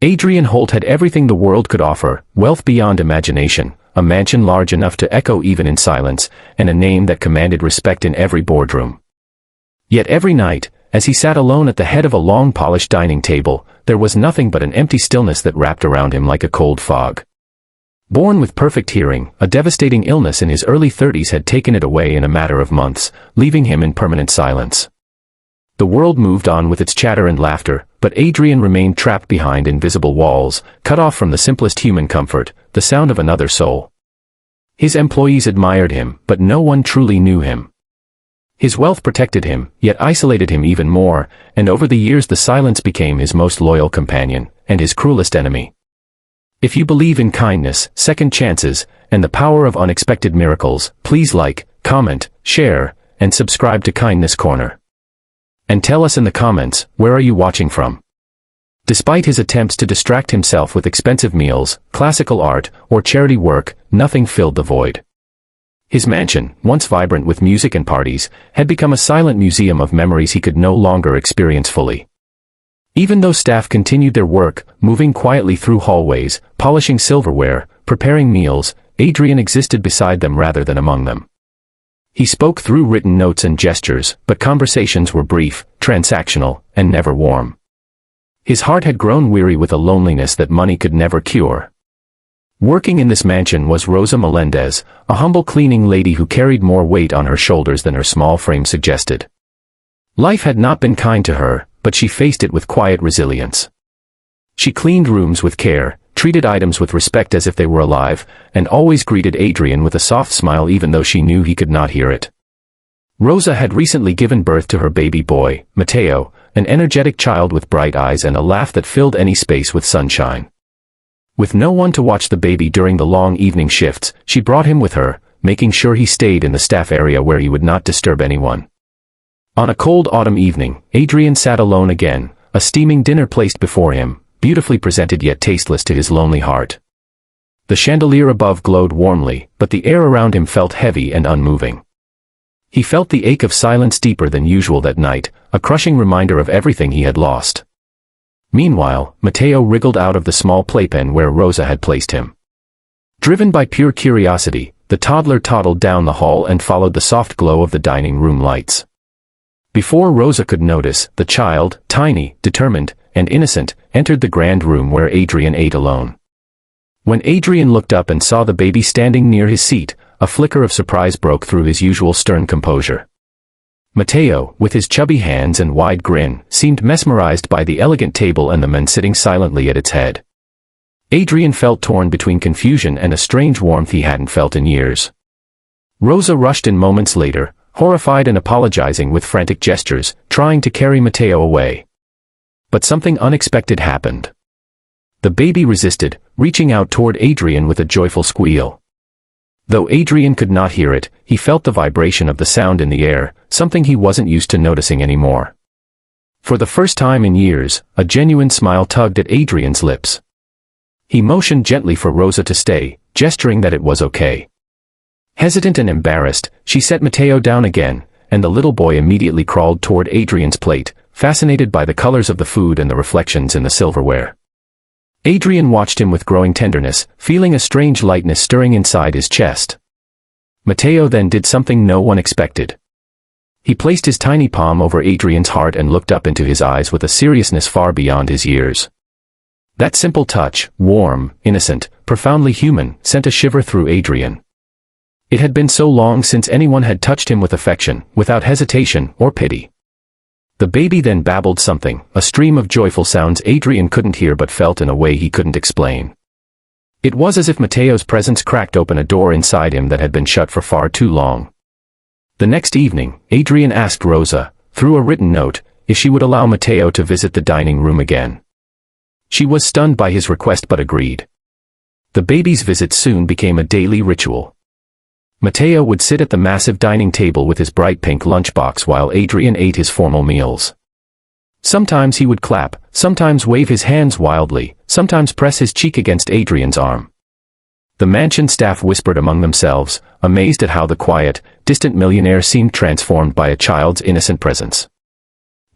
Adrian Holt had everything the world could offer: wealth beyond imagination, a mansion large enough to echo even in silence, and a name that commanded respect in every boardroom. Yet every night, as he sat alone at the head of a long polished dining table, there was nothing but an empty stillness that wrapped around him like a cold fog. Born with perfect hearing, a devastating illness in his early 30s had taken it away in a matter of months, leaving him in permanent silence. The world moved on with its chatter and laughter, but Adrian remained trapped behind invisible walls, cut off from the simplest human comfort, the sound of another soul. His employees admired him, but no one truly knew him. His wealth protected him, yet isolated him even more, and over the years the silence became his most loyal companion, and his cruelest enemy. If you believe in kindness, second chances, and the power of unexpected miracles, please like, comment, share, and subscribe to Kindness Corner. And tell us in the comments, where are you watching from? Despite his attempts to distract himself with expensive meals, classical art, or charity work, nothing filled the void. His mansion, once vibrant with music and parties, had become a silent museum of memories he could no longer experience fully. Even though staff continued their work, moving quietly through hallways, polishing silverware, preparing meals, Adrian existed beside them rather than among them. He spoke through written notes and gestures, but conversations were brief, transactional, and never warm. His heart had grown weary with a loneliness that money could never cure. Working in this mansion was Rosa Melendez, a humble cleaning lady who carried more weight on her shoulders than her small frame suggested. Life had not been kind to her, but she faced it with quiet resilience. She cleaned rooms with care, treated items with respect as if they were alive, and always greeted Adrian with a soft smile even though she knew he could not hear it. Rosa had recently given birth to her baby boy, Mateo, an energetic child with bright eyes and a laugh that filled any space with sunshine. With no one to watch the baby during the long evening shifts, she brought him with her, making sure he stayed in the staff area where he would not disturb anyone. On a cold autumn evening, Adrian sat alone again, a steaming dinner placed before him, beautifully presented yet tasteless to his lonely heart. The chandelier above glowed warmly, but the air around him felt heavy and unmoving. He felt the ache of silence deeper than usual that night, a crushing reminder of everything he had lost. Meanwhile, Mateo wriggled out of the small playpen where Rosa had placed him. Driven by pure curiosity, the toddler toddled down the hall and followed the soft glow of the dining room lights. Before Rosa could notice, the child, tiny, determined, and innocent, entered the grand room where Adrian ate alone. When Adrian looked up and saw the baby standing near his seat, a flicker of surprise broke through his usual stern composure. Mateo, with his chubby hands and wide grin, seemed mesmerized by the elegant table and the men sitting silently at its head. Adrian felt torn between confusion and a strange warmth he hadn't felt in years. Rosa rushed in moments later, horrified and apologizing with frantic gestures, trying to carry Mateo away. But something unexpected happened. The baby resisted, reaching out toward Adrian with a joyful squeal. Though Adrian could not hear it, he felt the vibration of the sound in the air, something he wasn't used to noticing anymore. For the first time in years, a genuine smile tugged at Adrian's lips. He motioned gently for Rosa to stay, gesturing that it was okay. Hesitant and embarrassed, she set Mateo down again, and the little boy immediately crawled toward Adrian's plate, fascinated by the colors of the food and the reflections in the silverware. Adrian watched him with growing tenderness, feeling a strange lightness stirring inside his chest. Mateo then did something no one expected. He placed his tiny palm over Adrian's heart and looked up into his eyes with a seriousness far beyond his years. That simple touch, warm, innocent, profoundly human, sent a shiver through Adrian. It had been so long since anyone had touched him with affection, without hesitation or pity. The baby then babbled something, a stream of joyful sounds Adrian couldn't hear but felt in a way he couldn't explain. It was as if Mateo's presence cracked open a door inside him that had been shut for far too long. The next evening, Adrian asked Rosa, through a written note, if she would allow Mateo to visit the dining room again. She was stunned by his request but agreed. The baby's visit soon became a daily ritual. Mateo would sit at the massive dining table with his bright pink lunchbox while Adrian ate his formal meals. Sometimes he would clap, sometimes wave his hands wildly, sometimes press his cheek against Adrian's arm. The mansion staff whispered among themselves, amazed at how the quiet, distant millionaire seemed transformed by a child's innocent presence.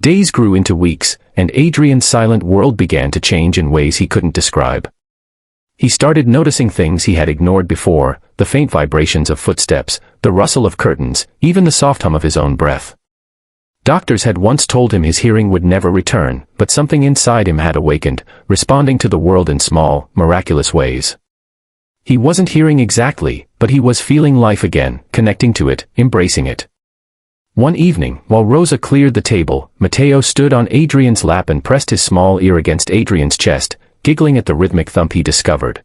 Days grew into weeks, and Adrian's silent world began to change in ways he couldn't describe. He started noticing things he had ignored before, the faint vibrations of footsteps, the rustle of curtains, even the soft hum of his own breath. Doctors had once told him his hearing would never return, but something inside him had awakened, responding to the world in small, miraculous ways. He wasn't hearing exactly, but he was feeling life again, connecting to it, embracing it. One evening, while Rosa cleared the table, Matteo stood on Adrian's lap and pressed his small ear against Adrian's chest, giggling at the rhythmic thump he discovered.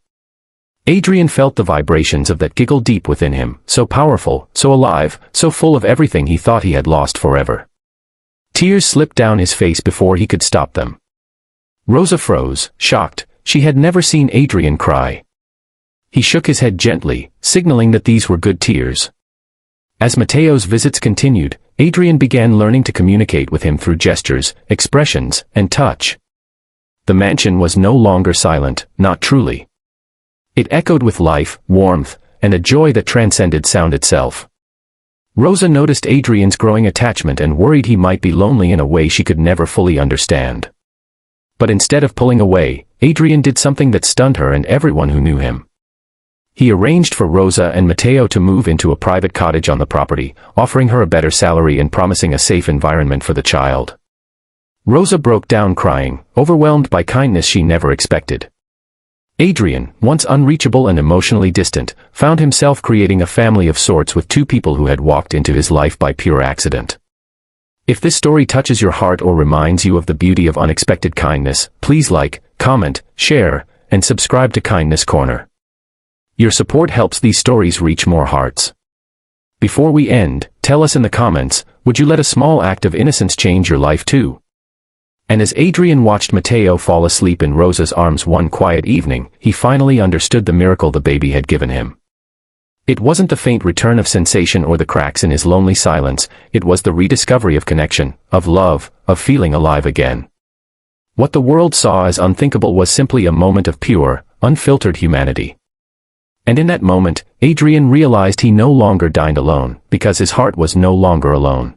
Adrian felt the vibrations of that giggle deep within him, so powerful, so alive, so full of everything he thought he had lost forever. Tears slipped down his face before he could stop them. Rosa froze, shocked. She had never seen Adrian cry. He shook his head gently, signaling that these were good tears. As Matteo's visits continued, Adrian began learning to communicate with him through gestures, expressions, and touch. The mansion was no longer silent, not truly. It echoed with life, warmth, and a joy that transcended sound itself. Rosa noticed Adrian's growing attachment and worried he might be lonely in a way she could never fully understand. But instead of pulling away, Adrian did something that stunned her and everyone who knew him. He arranged for Rosa and Matteo to move into a private cottage on the property, offering her a better salary and promising a safe environment for the child. Rosa broke down crying, overwhelmed by kindness she never expected. Adrian, once unreachable and emotionally distant, found himself creating a family of sorts with two people who had walked into his life by pure accident. If this story touches your heart or reminds you of the beauty of unexpected kindness, please like, comment, share, and subscribe to Kindness Corner. Your support helps these stories reach more hearts. Before we end, tell us in the comments, would you let a small act of innocence change your life too? And as Adrian watched Matteo fall asleep in Rosa's arms one quiet evening, he finally understood the miracle the baby had given him. It wasn't the faint return of sensation or the cracks in his lonely silence, it was the rediscovery of connection, of love, of feeling alive again. What the world saw as unthinkable was simply a moment of pure, unfiltered humanity. And in that moment, Adrian realized he no longer dined alone, because his heart was no longer alone.